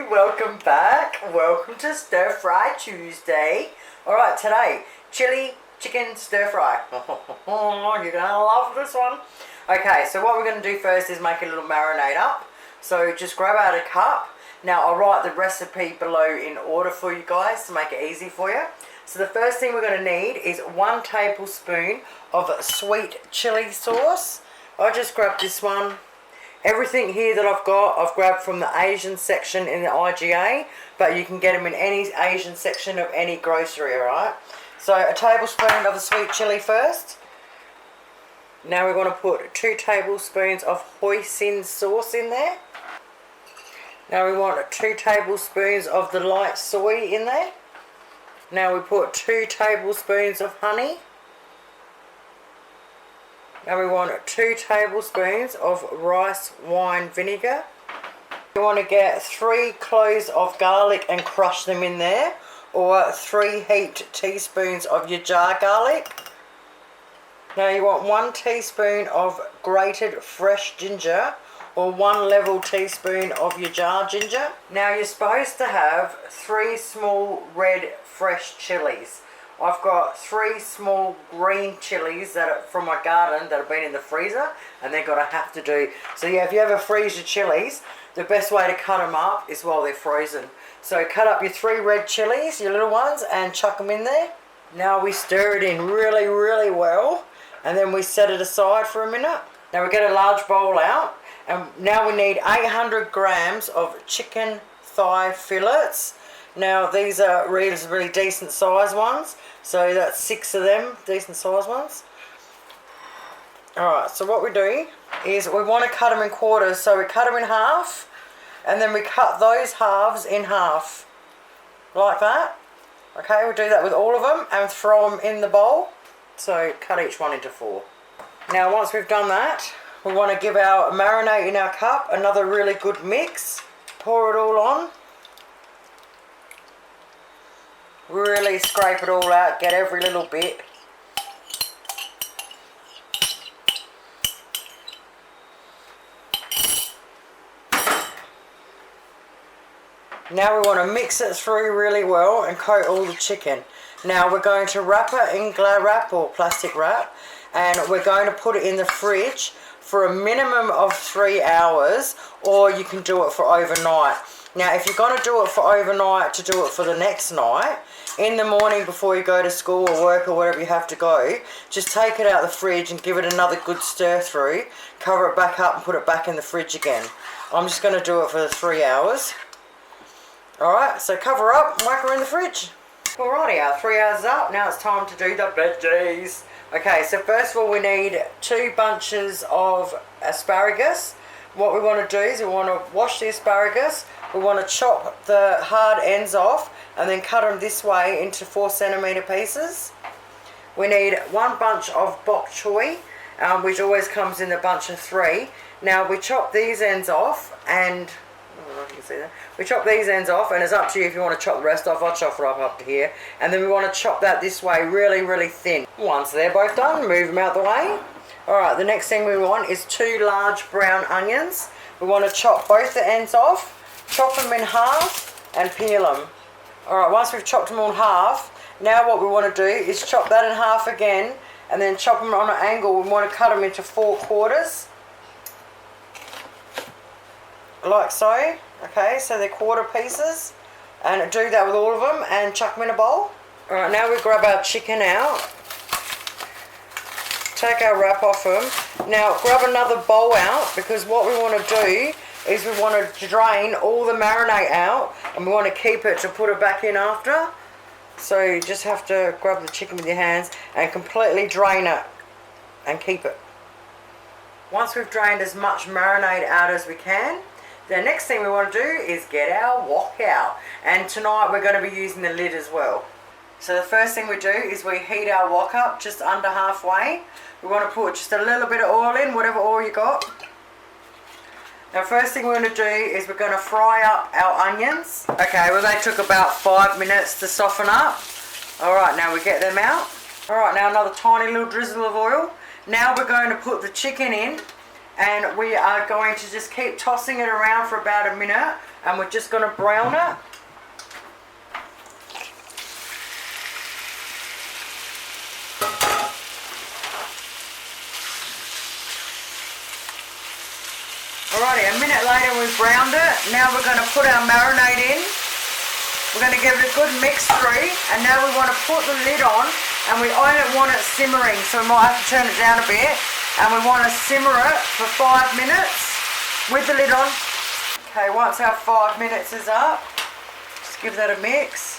welcome back. Welcome to Stir Fry Tuesday. Alright, today, chili chicken stir fry. You're gonna love this one. Okay, so what we're gonna do first is make a little marinade up. So just grab out a cup. Now I'll write the recipe below in order for you guys to make it easy for you. So the first thing we're gonna need is 1 tablespoon of sweet chili sauce. I just grabbed this one. Everything here that I've got, I've grabbed from the Asian section in the IGA, but you can get them in any Asian section of any grocery, alright? So a tablespoon of the sweet chili first. Now we're going to put 2 tablespoons of hoisin sauce in there. Now we want 2 tablespoons of the light soy in there. Now we put 2 tablespoons of honey. Now we want 2 tablespoons of rice wine vinegar. You want to get 3 cloves of garlic and crush them in there, or 3 heaped teaspoons of your jar garlic. Now you want 1 teaspoon of grated fresh ginger, or 1 level teaspoon of your jar ginger. Now you're supposed to have 3 small red fresh chilies. I've got 3 small green chilies that are from my garden that have been in the freezer, and they're going to have to do. So yeah, if you ever freeze your chilies, the best way to cut them up is while they're frozen. So cut up your 3 red chilies, your little ones, and chuck them in there. Now we stir it in really well, and then we set it aside for a minute. Now we get a large bowl out, and now we need 800 grams of chicken thigh fillets. Now these are really decent size ones, so that's 6 of them, decent size ones. Alright, so what we do is we want to cut them in quarters, so we cut them in half, and then we cut those halves in half, like that. Okay, we'll do that with all of them and throw them in the bowl, so cut each one into 4. Now once we've done that, we want to give our marinade in our cup another really good mix, pour it all on. Really scrape it all out, get every little bit. Now we want to mix it through really well and coat all the chicken. Now we're going to wrap it in Glad wrap or plastic wrap, and we're going to put it in the fridge for a minimum of 3 hours, or you can do it for overnight. Now if you're going to do it for overnight to do it for the next night, in the morning before you go to school or work or wherever you have to go, just take it out of the fridge and give it another good stir through, cover it back up and put it back in the fridge again. I'm just going to do it for the 3 hours. Alright, so cover up and whack her in the fridge. Alrighty, our 3 hours is up, now it's time to do the veggies. Okay, so first of all we need 2 bunches of asparagus. What we want to do is we want to wash the asparagus, we want to chop the hard ends off and then cut them this way into 4cm pieces. We need 1 bunch of bok choy, which always comes in a bunch of 3. Now we chop these ends off and, you can see that. We chop these ends off, and it's up to you if you want to chop the rest off. I'll chop it up to here. And then we want to chop that this way really thin. Once they're both done, move them out the way. Alright, the next thing we want is 2 large brown onions. We want to chop both the ends off, chop them in half and peel them. Alright, once we've chopped them all in half, now what we want to do is chop that in half again and then chop them on an angle. We want to cut them into 4 quarters. Like so. Okay, so they're quarter pieces. And do that with all of them and chuck them in a bowl. Alright, now we grab our chicken out. Take our wrap off them. Now grab another bowl out, because what we want to do is we want to drain all the marinade out, and we want to keep it to put it back in after. So you just have to grab the chicken with your hands and completely drain it and keep it. Once we've drained as much marinade out as we can, the next thing we want to do is get our wok out. And tonight we're going to be using the lid as well. So the first thing we do is we heat our wok up just under halfway. We want to put just a little bit of oil in, whatever oil you got. Now first thing we're going to do is we're going to fry up our onions. Okay, well they took about 5 minutes to soften up. Alright, now we get them out. Alright, now another tiny little drizzle of oil. Now we're going to put the chicken in And we are going to just keep tossing it around for about a minute, and we're just going to brown it. Alrighty, a minute later we've browned it. Now we're going to put our marinade in. We're going to give it a good mix through, and now we want to put the lid on, and we only want it simmering, so we might have to turn it down a bit, and we want to simmer it for 5 minutes with the lid on. Okay, once our 5 minutes is up, just give that a mix.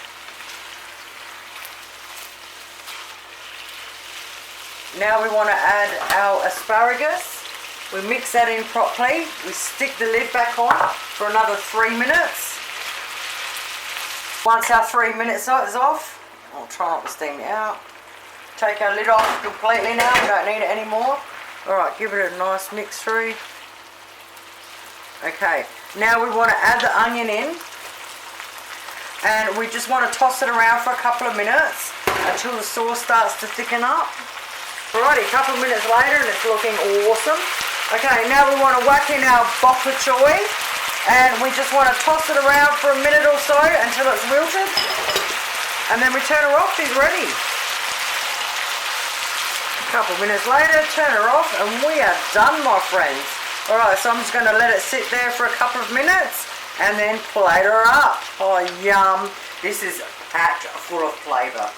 Now we want to add our asparagus. We mix that in properly. We stick the lid back on for another 3 minutes. Once our 3 minutes is off, I'll try not to steam it out. Take our lid off completely now. We don't need it anymore. Alright, give it a nice mix through. Okay, now we want to add the onion in. And we just want to toss it around for a couple of minutes until the sauce starts to thicken up. Alrighty, a couple of minutes later and it's looking awesome. Okay, now we want to whack in our bok choy, and we just want to toss it around for a minute or so until it's wilted, and then we turn her off. She's ready. A couple of minutes later, turn her off, and we are done, my friends. Alright, so I'm just going to let it sit there for a couple of minutes and then plate her up. Oh, yum. This is packed full of flavour.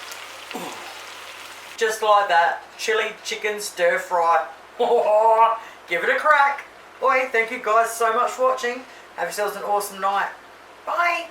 Just like that, chili chicken stir fry. Give it a crack. Oi, thank you guys so much for watching. Have yourselves an awesome night. Bye.